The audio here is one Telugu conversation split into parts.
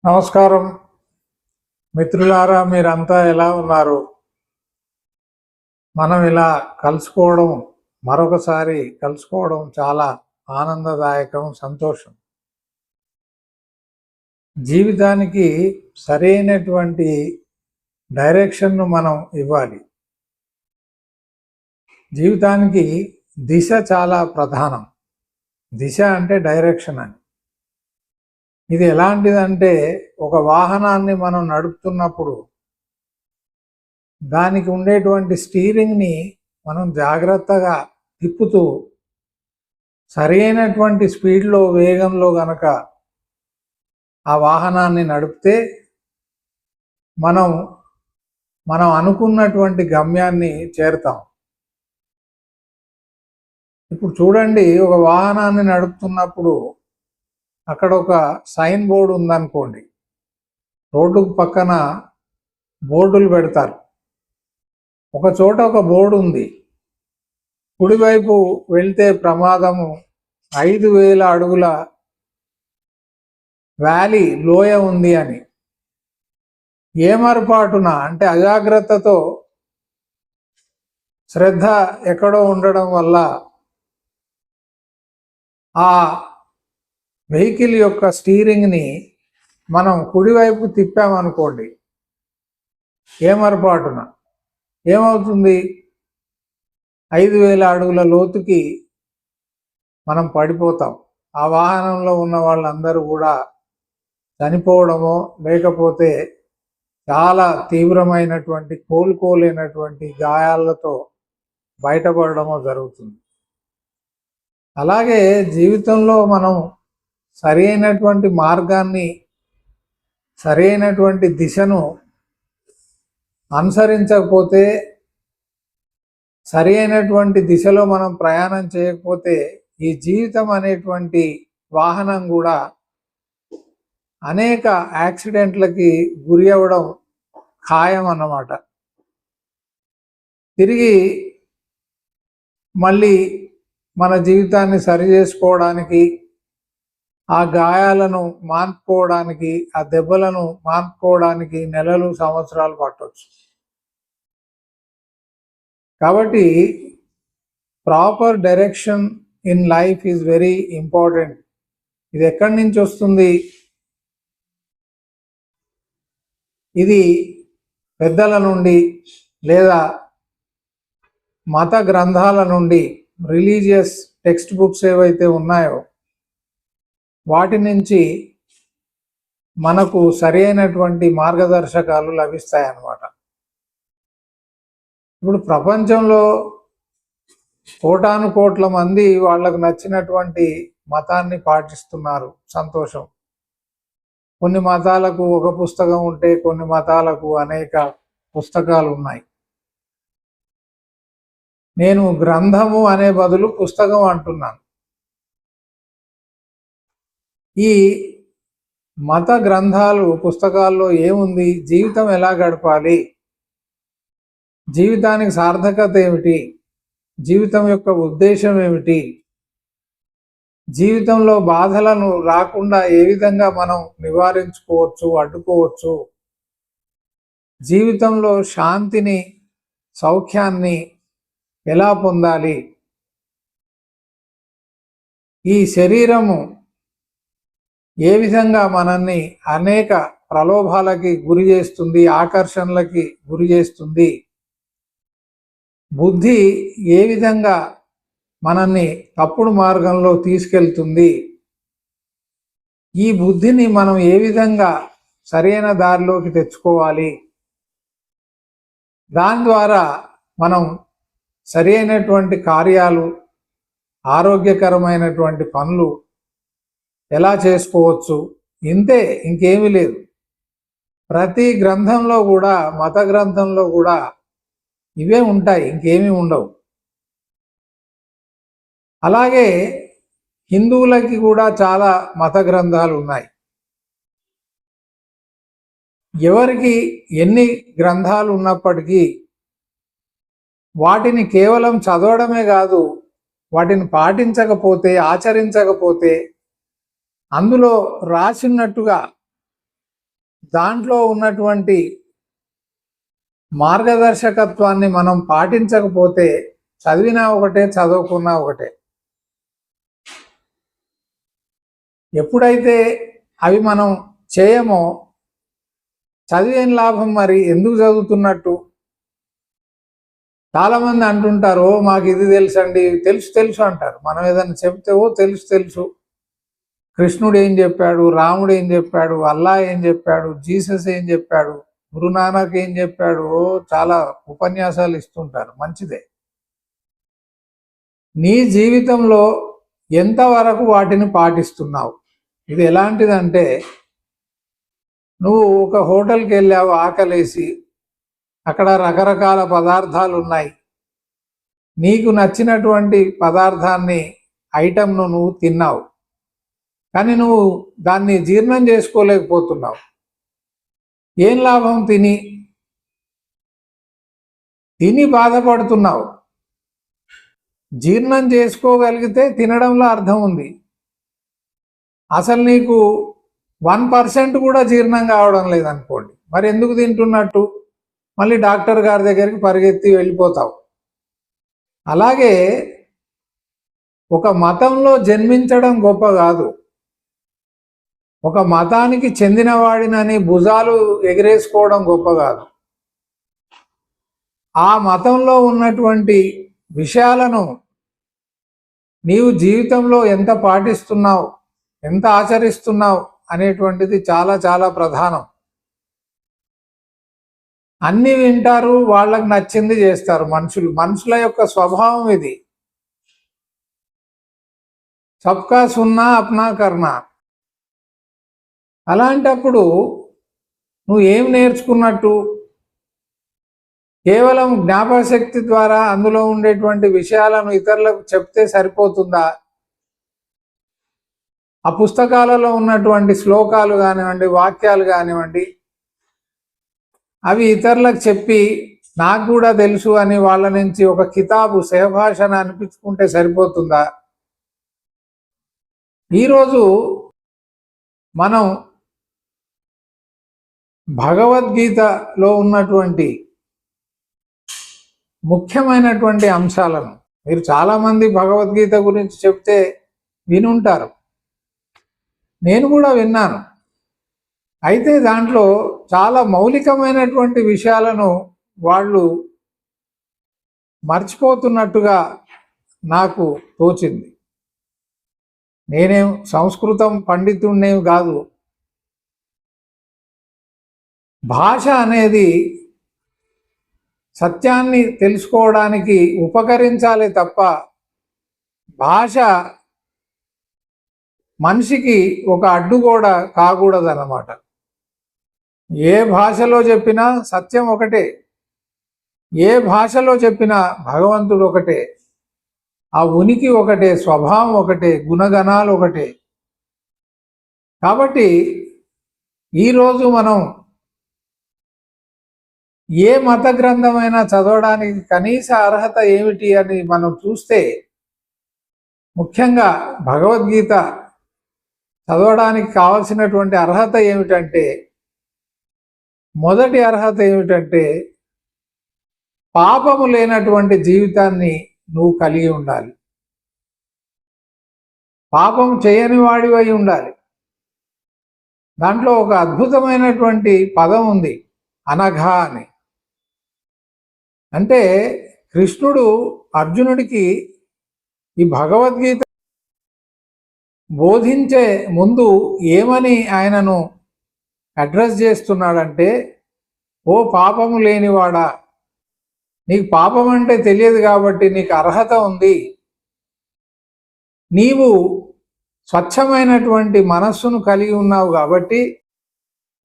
నమస్కారం మిత్రులారా, మీరంతా ఎలా ఉన్నారు? మనం ఇలా మరొకసారి కలుసుకోవడం చాలా ఆనందదాయకం, సంతోషం. జీవితానికి సరైనటువంటి డైరెక్షన్ను మనం ఇవ్వాలి. జీవితానికి దిశ చాలా ప్రధానం. దిశ అంటే డైరెక్షన్ అని. ఇది ఎలాంటిదంటే, ఒక వాహనాన్ని మనం నడుపుతున్నప్పుడు దానికి ఉండేటువంటి స్టీరింగ్ని మనం జాగ్రత్తగా తిప్పుతూ సరైనటువంటి స్పీడ్లో, వేగంలో గనక ఆ వాహనాన్ని నడిపితే మనం అనుకున్నటువంటి గమ్యాన్ని చేరుతాం. ఇప్పుడు చూడండి, ఒక వాహనాన్ని నడుపుతున్నప్పుడు అక్కడ ఒక సైన్ బోర్డు ఉందనుకోండి. రోడ్డుకు పక్కన బోర్డులు పెడతారు. ఒక చోట ఒక బోర్డు ఉంది, కుడివైపు వెళ్తే ప్రమాదము, 5,000 అడుగుల వ్యాలీ, లోయ ఉంది అని. ఏమరపాటున అంటే అజాగ్రత్తతో, శ్రద్ధ ఎక్కడో ఉండడం వల్ల ఆ వెహికల్ యొక్క స్టీరింగ్ని మనం కుడివైపు తిప్పామనుకోండి, ఏమరపాటున ఏమవుతుంది? 5,000 అడుగుల లోతుకి మనం పడిపోతాం. ఆ వాహనంలో ఉన్న వాళ్ళందరూ కూడా చనిపోవడమో, లేకపోతే చాలా తీవ్రమైనటువంటి, కోలుకోలేనటువంటి గాయాలతో బయటపడడమో జరుగుతుంది. అలాగే జీవితంలో మనం సరైనటువంటి మార్గాన్ని, సరైనటువంటి దిశను అనుసరించకపోతే, సరైనటువంటి దిశలో మనం ప్రయాణం చేయకపోతే, ఈ జీవితం అనేటువంటి వాహనం కూడా అనేక యాక్సిడెంట్లకి గురి అవ్వడం ఖాయం అన్నమాట. తిరిగి మళ్ళీ మన జీవితాన్ని సరి చేసుకోవడానికి, ఆ గాయాలను మాన్పుకోవడానికి, ఆ దెబ్బలను మాన్పుకోవడానికి నెలలు, సంవత్సరాలు పట్టవచ్చు. కాబట్టి proper direction in life is very important. ఇది ఎక్కడి నుంచి వస్తుంది? ఇది పెద్దల నుండి, లేదా మత గ్రంథాల నుండి, రిలీజియస్ టెక్స్ట్ బుక్స్ ఏవైతే ఉన్నాయో వాటి నుంచి మనకు సరైనటువంటి మార్గదర్శకాలు లభిస్తాయన్నమాట. ఇప్పుడు ప్రపంచంలో కోటాను కోట్ల మంది వాళ్ళకు నచ్చినటువంటి మతాన్ని పాటిస్తున్నారు, సంతోషం. కొన్ని మతాలకు ఒక పుస్తకం ఉంటే, కొన్ని మతాలకు అనేక పుస్తకాలు ఉన్నాయి. నేను గ్రంథము అనే బదులు పుస్తకం అంటున్నాను. ఈ మత గ్రంథాలు, పుస్తకాల్లో ఏముంది? జీవితం ఎలా గడపాలి, జీవితానికి సార్థకత ఏమిటి, జీవితం యొక్క ఉద్దేశం ఏమిటి, జీవితంలో బాధలను రాకుండా ఏ విధంగా మనం నివారించుకోవచ్చు, అడ్డుకోవచ్చు, జీవితంలో శాంతిని, సౌఖ్యాన్ని ఎలా పొందాలి, ఈ శరీరము ఏ విధంగా మనల్ని అనేక ప్రలోభాలకి గురి చేస్తుంది, ఆకర్షణలకి గురి చేస్తుంది, బుద్ధి ఏ విధంగా మనల్ని తప్పుడు మార్గంలో తీసుకెళ్తుంది, ఈ బుద్ధిని మనం ఏ విధంగా సరైన దారిలోకి తెచ్చుకోవాలి, దాని ద్వారా మనం సరైనటువంటి కార్యాలు, ఆరోగ్యకరమైనటువంటి పనులు ఎలా చేసుకోవచ్చు, ఇంతే, ఇంకేమీ లేదు. ప్రతి గ్రంథంలో కూడా, మత గ్రంథంలో కూడా ఇవే ఉంటాయి, ఇంకేమీ ఉండవు. అలాగే హిందువులకి కూడా చాలా మత గ్రంథాలు ఉన్నాయి. ఎవరికి ఎన్ని గ్రంథాలు ఉన్నప్పటికీ వాటిని కేవలం చదవడమే కాదు, వాటిని పాటించకపోతే, ఆచరించకపోతే, అందులో రాసినట్టుగా దాంట్లో ఉన్నటువంటి మార్గదర్శకత్వాన్ని మనం పాటించకపోతే చదివినా ఒకటే, చదవకున్నా ఒకటే. ఎప్పుడైతే అవి మనం చేయమో చదివేం లాభం, మరి ఎందుకు చదువుతున్నట్టు? చాలామంది అంటుంటారు, ఓ మాకు ఇది తెలుసండి, తెలుసు తెలుసు అంటారు. మనం ఏదైనా చెప్తే ఓ తెలుసు తెలుసు, కృష్ణుడు ఏం చెప్పాడు, రాముడు ఏం చెప్పాడు, అల్లా ఏం చెప్పాడు, జీసస్ ఏం చెప్పాడు, గురునానక్ ఏం చెప్పాడు, చాలా ఉపన్యాసాలు ఇస్తుంటారు. మంచిదే. నీ జీవితంలో ఎంతవరకు వాటిని పాటిస్తున్నావు? ఇది ఎలాంటిదంటే, నువ్వు ఒక హోటల్కి వెళ్ళావు, ఆకలేసి, అక్కడ రకరకాల పదార్థాలు ఉన్నాయి. నీకు నచ్చినటువంటి పదార్థాన్ని, ఐటమ్ను నువ్వు తిన్నావు, కానీ నువ్వు దాన్ని జీర్ణం చేసుకోలేకపోతున్నావు. ఏం లాభం? తిని బాధపడుతున్నావు. జీర్ణం చేసుకోగలిగితే తినడంలో అర్థం ఉంది. అసలు నీకు 1% కూడా జీర్ణం కావడం లేదనుకోండి, మరి ఎందుకు తింటున్నట్టు? మళ్ళీ డాక్టర్ గారి దగ్గరికి పరిగెత్తి వెళ్ళిపోతావు. అలాగే ఒక మతంలో జన్మించడం గొప్ప కాదు. ఒక మతానికి చెందినవాడినని భుజాలు ఎగిరేసుకోవడం గొప్ప కాదు. ఆ మతంలో ఉన్నటువంటి విషయాలను నీవు జీవితంలో ఎంత పాటిస్తున్నావు, ఎంత ఆచరిస్తున్నావు అనేటువంటిది చాలా చాలా ప్రధానం. అన్ని వింటారు, వాళ్ళకి నచ్చింది చేస్తారు. మనుషుల యొక్క స్వభావం ఇది. సబ్కా సున్నా అప్నా కర్నా. అలాంటప్పుడు నువ్వు ఏం నేర్చుకున్నట్టు? కేవలం జ్ఞాపకశక్తి ద్వారా అందులో ఉండేటువంటి విషయాలను ఇతరులకు చెప్తే సరిపోతుందా? ఆ పుస్తకాలలో ఉన్నటువంటి శ్లోకాలు కానివ్వండి, వాక్యాలు కానివ్వండి, అవి ఇతరులకు చెప్పి నాకు కూడా తెలుసు అని వాళ్ళ నుంచి ఒక కితాబు సేభాషణ అనిపించుకుంటే సరిపోతుందా? ఈరోజు మనం భగవద్గీతలో ఉన్నటువంటి ముఖ్యమైనటువంటి అంశాలను, మీరు చాలామంది భగవద్గీత గురించి చెప్తే వినుంటారు, నేను కూడా విన్నాను. అయితే దాంట్లో చాలా మౌలికమైనటువంటి విషయాలను వాళ్ళు మర్చిపోతున్నట్టుగా నాకు తోచింది. నేనేం సంస్కృతం పండితుడినేం కాదు. భాష అనేది సత్యాన్ని తెలుసుకోవడానికి ఉపకరించాలి తప్ప భాష మనిషికి ఒక అడ్డుగోడ కాకూడదన్నమాట. ఏ భాషలో చెప్పినా సత్యం ఒకటే, ఏ భాషలో చెప్పినా భగవంతుడు ఒకటే, ఆ ఉనికి ఒకటే, స్వభావం ఒకటే, గుణగణాలు ఒకటే. కాబట్టి ఈరోజు మనం ఏ మత గ్రంథమైనా చదవడానికి కనీస అర్హత ఏమిటి అని మనం చూస్తే, ముఖ్యంగా భగవద్గీత చదవడానికి కావలసినటువంటి అర్హత ఏమిటంటే, మొదటి అర్హత ఏమిటంటే పాపము లేనటువంటి జీవితాన్ని నువ్వు కలిగి ఉండాలి. పాపం చేయని వాడివై ఉండాలి. దాంట్లో ఒక అద్భుతమైనటువంటి పదం ఉంది, అనఘ అని. అంటే కృష్ణుడు అర్జునుడికి ఈ భగవద్గీత బోధించే ముందు ఏమని ఆయనను అడ్రస్ చేస్తున్నాడంటే, ఓ పాపము లేనివాడా, నీకు పాపం అంటే తెలియదు కాబట్టి నీకు అర్హత ఉంది. నీవు స్వచ్ఛమైనటువంటి మనస్సును కలిగి ఉన్నావు కాబట్టి,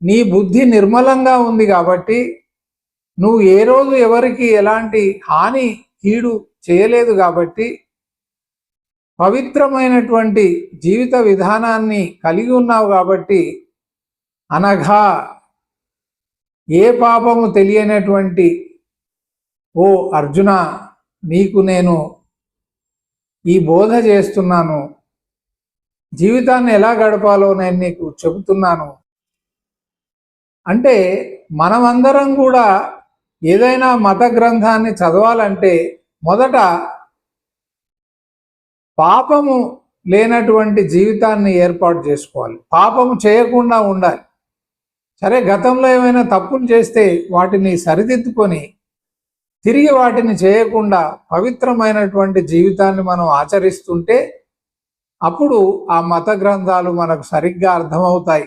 నీ బుద్ధి నిర్మలంగా ఉంది కాబట్టి, నువ్వు ఏ రోజు ఎవరికి ఎలాంటి హాని కీడు చేయలేదు కాబట్టి, పవిత్రమైనటువంటి జీవిత విధానాన్ని కలిగి ఉన్నావు కాబట్టి, అనగా ఏ పాపము తెలియనటువంటి ఓ అర్జున, నీకు నేను ఈ బోధ చేస్తున్నాను, జీవితాన్ని ఎలా గడపాలో నేను నీకు చెబుతున్నాను. అంటే మనమందరం కూడా ఏదైనా మత గ్రంథాన్ని చదవాలంటే మొదట పాపము లేనటువంటి జీవితాన్ని ఏర్పాటు చేసుకోవాలి, పాపము చేయకుండా ఉండాలి. సరే, గతంలో ఏమైనా తప్పులు చేస్తే వాటిని సరిదిద్దుకొని తిరిగి వాటిని చేయకుండా పవిత్రమైనటువంటి జీవితాన్ని మనం ఆచరిస్తుంటే అప్పుడు ఆ మత గ్రంథాలు మనకు సరిగ్గా అర్థమవుతాయి.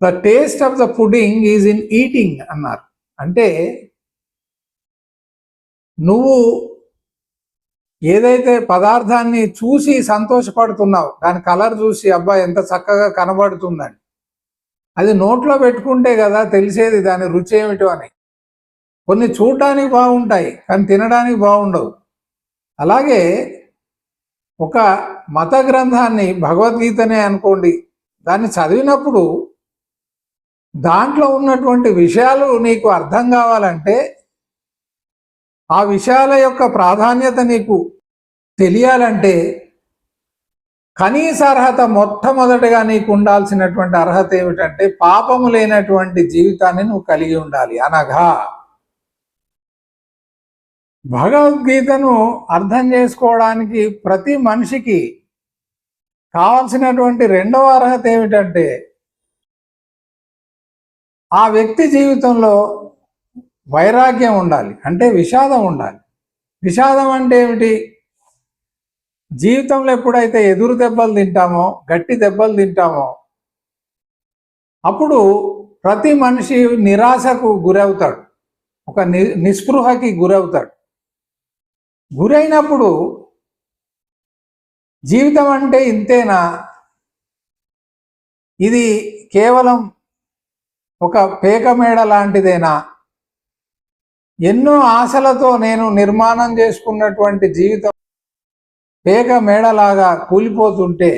The taste of the pudding is in eating అన్నారు. అంటే నువ్వు ఏదైతే పదార్థాన్ని చూసి సంతోషపడుతున్నావు, దాని కలర్ చూసి అబ్బా ఎంత చక్కగా కనబడుతుందని, అది నోట్లో పెట్టుకుంటే కదా తెలిసేది దాని రుచి ఏమిటో అని. కొన్ని చూడడానికి బాగుంటాయి కానీ తినడానికి బాగుండవు. అలాగే ఒక మత గ్రంథాన్ని, భగవద్గీతనే అనుకోండి, దాన్ని చదివినప్పుడు దాంట్లో ఉన్నటువంటి విషయాలు నీకు అర్థం కావాలంటే, ఆ విషయాల యొక్క ప్రాధాన్యత నీకు తెలియాలంటే కనీస అర్హత, మొట్టమొదటిగా నీకు ఉండాల్సినటువంటి అర్హత ఏమిటంటే పాపము లేనటువంటి జీవితాన్ని నువ్వు కలిగి ఉండాలి. అనగా భగవద్గీతను అర్థం చేసుకోవడానికి ప్రతి మనిషికి కావాల్సినటువంటి రెండవ అర్హత ఏమిటంటే ఆ వ్యక్తి జీవితంలో వైరాగ్యం ఉండాలి, అంటే విషాదం ఉండాలి. విషాదం అంటే ఏమిటి? జీవితంలో ఎప్పుడైతే ఎదురు దెబ్బలు తింటామో, గట్టి దెబ్బలు తింటామో, అప్పుడు ప్రతి మనిషి నిరాశకు గురవుతాడు, ఒక నిస్పృహకి గురవుతాడు. గురైనప్పుడు జీవితం అంటే ఇంతేనా, ఇది కేవలం ఒక పేక మేడ లాంటిదేనా, ఎన్నో ఆశలతో నేను నిర్మాణం చేసుకున్నటువంటి జీవితం పేక మేడలాగా కూలిపోతుంటే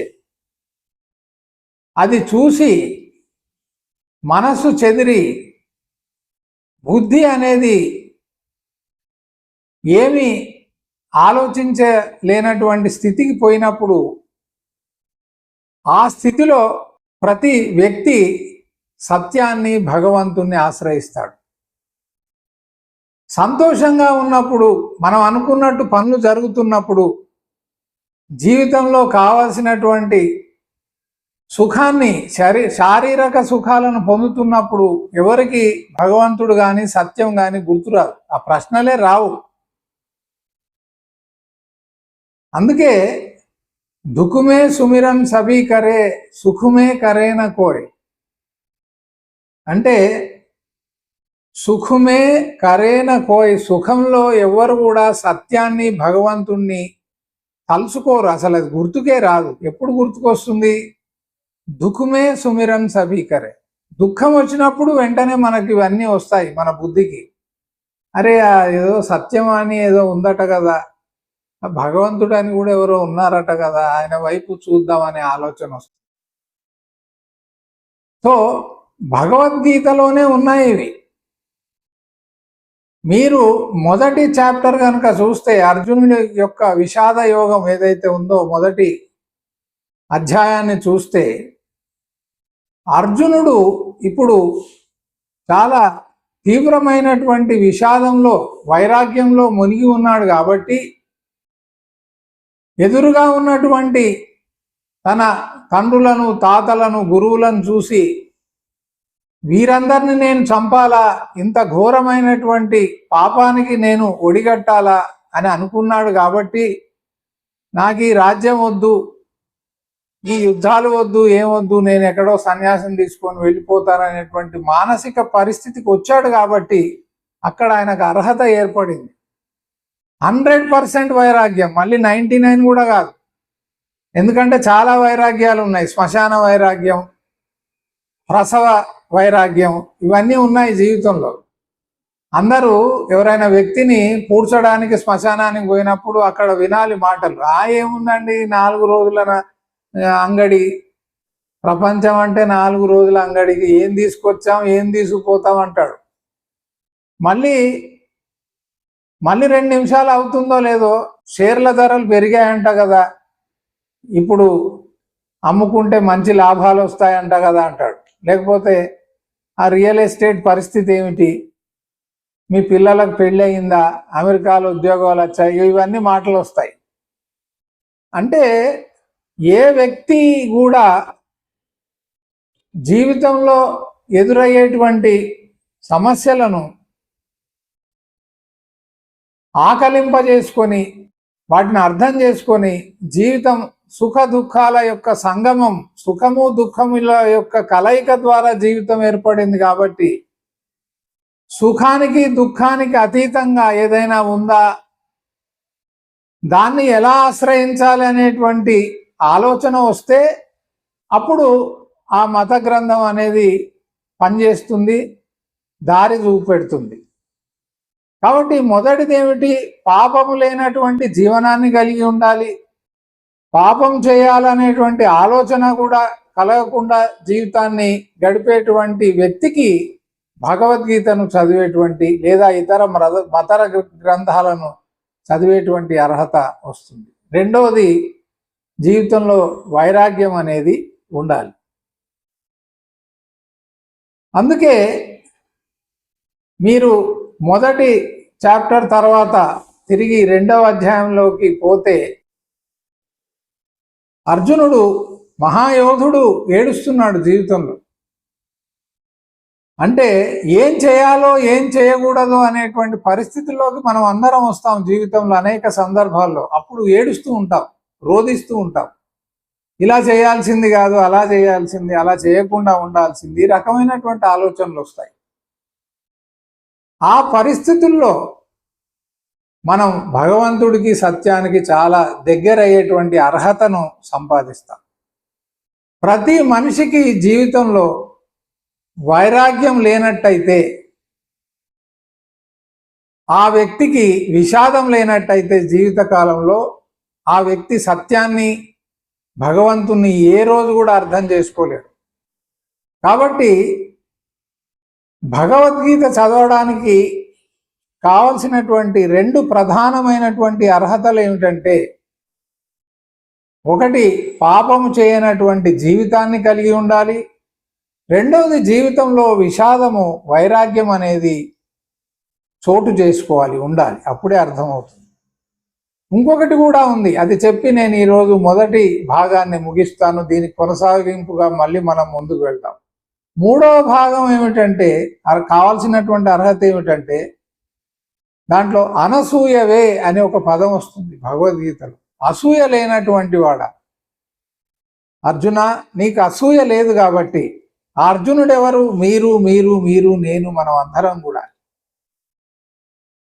అది చూసి మనసు చెదిరి బుద్ధి అనేది ఏమి ఆలోచించలేనటువంటి స్థితికి పోయినప్పుడు ఆ స్థితిలో ప్రతి వ్యక్తి సత్యాన్ని, భగవంతుణ్ణి ఆశ్రయిస్తాడు. సంతోషంగా ఉన్నప్పుడు, మనం అనుకున్నట్టు పనులు జరుగుతున్నప్పుడు, జీవితంలో కావాల్సినటువంటి సుఖాన్ని, శారీరక సుఖాలను పొందుతున్నప్పుడు ఎవరికి భగవంతుడు కానీ సత్యం కానీ గుర్తురాదు, ఆ ప్రశ్నలే రావు. అందుకే దుఃఖమే సుమిరన్ సభీ కరే, సుఖమే కరేన కోయ్. అంటే సుఖమే కరేన కోయ్, సుఖంలో ఎవరు కూడా సత్యాన్ని, భగవంతుణ్ణి తలుచుకోరు, అసలు అది గుర్తుకే రాదు. ఎప్పుడు గుర్తుకొస్తుంది? దుఃఖమే సుమిరన్ సభీ కరే. దుఃఖం వచ్చినప్పుడు వెంటనే మనకి ఇవన్నీ వస్తాయి మన బుద్ధికి. అరే ఏదో సత్యం అని ఏదో ఉందట కదా, భగవంతుడు అని కూడా ఎవరో ఉన్నారట కదా, ఆయన వైపు చూద్దామనే ఆలోచన వస్తుంది. సో భగవద్గీతలోనే ఉన్నాయి ఇవి. మీరు మొదటి చాప్టర్ కనుక చూస్తే, అర్జునుడి యొక్క విషాద యోగం ఏదైతే ఉందో మొదటి అధ్యాయాన్ని చూస్తే, అర్జునుడు ఇప్పుడు చాలా తీవ్రమైనటువంటి విషాదంలో, వైరాగ్యంలో మునిగి ఉన్నాడు. కాబట్టి ఎదురుగా ఉన్నటువంటి తన తండ్రులను, తాతలను, గురువులను చూసి వీరందరిని నేను చంపాలా, ఇంత ఘోరమైనటువంటి పాపానికి నేను ఒడిగట్టాలా అని అనుకున్నాడు. కాబట్టి నాకు ఈ రాజ్యం వద్దు, ఈ యుద్ధాలు వద్దు, ఏమొద్దు, నేను ఎక్కడో సన్యాసం తీసుకొని వెళ్ళిపోతాననేటువంటి మానసిక పరిస్థితికి వచ్చాడు. కాబట్టి అక్కడ ఆయనకు అర్హత ఏర్పడింది. 100% వైరాగ్యం, మళ్ళీ 99 కూడా కాదు. ఎందుకంటే చాలా వైరాగ్యాలు ఉన్నాయి. శ్మశాన వైరాగ్యం, ప్రసవ వైరాగ్యం, ఇవన్నీ ఉన్నాయి జీవితంలో. అందరూ ఎవరైనా వ్యక్తిని పూడ్చడానికి శ్మశానానికి పోయినప్పుడు అక్కడ వినాలి మాటలు. ఏముందండి 4 రోజుల అంగడి, ప్రపంచం అంటే 4 రోజుల అంగడికి ఏం తీసుకొచ్చాం, ఏం తీసుకుపోతాం అంటాడు. మళ్ళీ 2 నిమిషాలు అవుతుందో లేదో షేర్ల ధరలు పెరిగాయంట కదా, ఇప్పుడు అమ్ముకుంటే మంచి లాభాలు వస్తాయంట కదా అంటాడు. లేకపోతే ఆ రియల్ ఎస్టేట్ పరిస్థితి ఏమిటి, మీ పిల్లలకు పెళ్ళి అయిందా, అమెరికాలో ఉద్యోగాలు వచ్చాయి, ఇవన్నీ మాటలు వస్తాయి. అంటే ఏ వ్యక్తి కూడా జీవితంలో ఎదురయ్యేటువంటి సమస్యలను ఆకలింపజేసుకొని వాటిని అర్థం చేసుకొని జీవితం సుఖ దుఃఖాల యొక్క సంగమం, సుఖము దుఃఖముల యొక్క కలయిక ద్వారా జీవితం ఏర్పడింది. కాబట్టి సుఖానికి దుఃఖానికి అతీతంగా ఏదైనా ఉందా, దాన్ని ఎలా ఆశ్రయించాలి అనేటువంటి ఆలోచన వస్తే అప్పుడు ఆ మత గ్రంథం అనేది పనిచేస్తుంది, దారి చూపెడుతుంది. కాబట్టి మొదటిది ఏమిటి, పాపము లేనటువంటి జీవనాన్ని కలిగి ఉండాలి. పాపం చేయాలనేటువంటి ఆలోచన కూడా కలగకుండా జీవితాన్ని గడిపేటువంటి వ్యక్తికి భగవద్గీతను చదివేటువంటి లేదా ఇతర మత గ్రంథాలను చదివేటువంటి అర్హత వస్తుంది. రెండవది, జీవితంలో వైరాగ్యం అనేది ఉండాలి. అందుకే మీరు మొదటి చాప్టర్ తర్వాత తిరిగి రెండవ అధ్యాయంలోకి పోతే అర్జునుడు మహాయోధుడు ఏడుస్తున్నాడు జీవితంలో. అంటే ఏం చేయాలో ఏం చేయకూడదు అనేటువంటి పరిస్థితుల్లోకి మనం అందరం వస్తాం జీవితంలో అనేక సందర్భాల్లో. అప్పుడు ఏడుస్తూ ఉంటాం, రోధిస్తూ ఉంటాం, ఇలా చేయాల్సింది కాదు, అలా చేయాల్సింది, అలా చేయకుండా ఉండాల్సింది, ఈ రకమైనటువంటి ఆలోచనలు వస్తాయి. ఆ పరిస్థితుల్లో మనం భగవంతుడికి సత్యానికి చాలా దగ్గర అయ్యేటువంటి అర్హతను సంపాదిస్తాం. ప్రతి మనిషికి జీవితంలో వైరాగ్యం లేనట్టయితే, ఆ వ్యక్తికి విషాదం లేనట్టయితే జీవితకాలంలో ఆ వ్యక్తి సత్యాన్ని, భగవంతుని ఏ రోజు కూడా అర్థం చేసుకోలేడు. కాబట్టి భగవద్గీత చదవడానికి కావలసినటువంటి రెండు ప్రధానమైనటువంటి అర్హతలు ఏమిటంటే, ఒకటి పాపము చేయనటువంటి జీవితాన్ని కలిగి ఉండాలి. రెండవది, జీవితంలో విషాదము, వైరాగ్యం అనేది చోటు చేసుకోవాలి, ఉండాలి. అప్పుడే అర్థమవుతుంది. ఇంకొకటి కూడా ఉంది, అది చెప్పి నేను ఈరోజు మొదటి భాగాన్ని ముగిస్తాను. దీనికి కొనసాగింపుగా మళ్ళీ మనం ముందుకు వెళ్తాం. మూడవ భాగం ఏమిటంటే, కావాల్సినటువంటి అర్హత ఏమిటంటే, దాంట్లో అనసూయవే అనే ఒక పదం వస్తుంది భగవద్గీతలో. అసూయ లేనటువంటి వాడ అర్జున, నీకు అసూయ లేదు కాబట్టి. అర్జునుడు ఎవరు? మీరు మీరు మీరు నేను, మనం అందరం కూడా.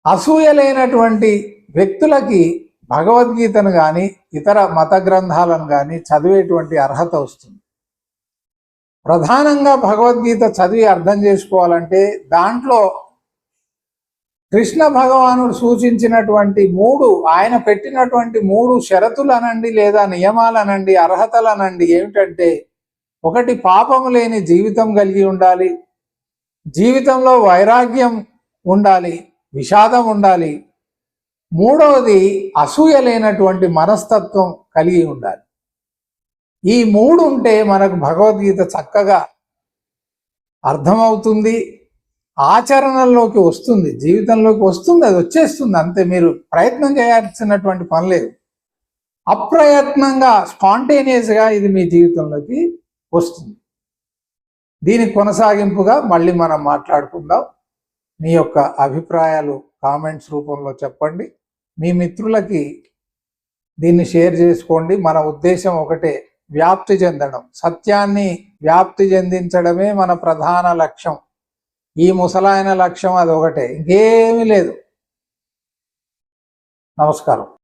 అసూయ లేనటువంటి వ్యక్తులకి భగవద్గీతను కానీ ఇతర మత గ్రంథాలను కానీ చదివేటువంటి అర్హత వస్తుంది. ప్రధానంగా భగవద్గీత చదివి అర్థం చేసుకోవాలంటే దాంట్లో కృష్ణ భగవానుడు సూచించినటువంటి ఆయన పెట్టినటువంటి 3 షరతులు అనండి, లేదా నియమాలు అనండి, అర్హతలు అనండి ఏమిటంటే, ఒకటి పాపము లేని జీవితం కలిగి ఉండాలి, జీవితంలో వైరాగ్యం ఉండాలి, విషాదం ఉండాలి, మూడవది అసూయ లేనటువంటి మనస్తత్వం కలిగి ఉండాలి. ఈ 3 ఉంటే మనకు భగవద్గీత చక్కగా అర్థమవుతుంది, ఆచరణలోకి వస్తుంది, జీవితంలోకి వస్తుంది, అది వచ్చేస్తుంది. అంతే, మీరు ప్రయత్నం చేయాల్సినటువంటి పని లేదు. అప్రయత్నంగా, స్పాంటేనియస్గా ఇది మీ జీవితంలోకి వస్తుంది. దీనికి కొనసాగింపుగా మళ్ళీ మనం మాట్లాడుకుందాం. మీ యొక్క అభిప్రాయాలు కామెంట్స్ రూపంలో చెప్పండి. మీ మిత్రులకి దీన్ని షేర్ చేసుకోండి. మన ఉద్దేశం ఒకటే, వ్యాప్తి చెందడం, సత్యాన్ని వ్యాప్తి చెందించడమే మన ప్రధాన లక్ష్యం. ఈ ముసలాయన లక్ష్యం అదొకటే, ఇంకేమీ లేదు. నమస్కారం.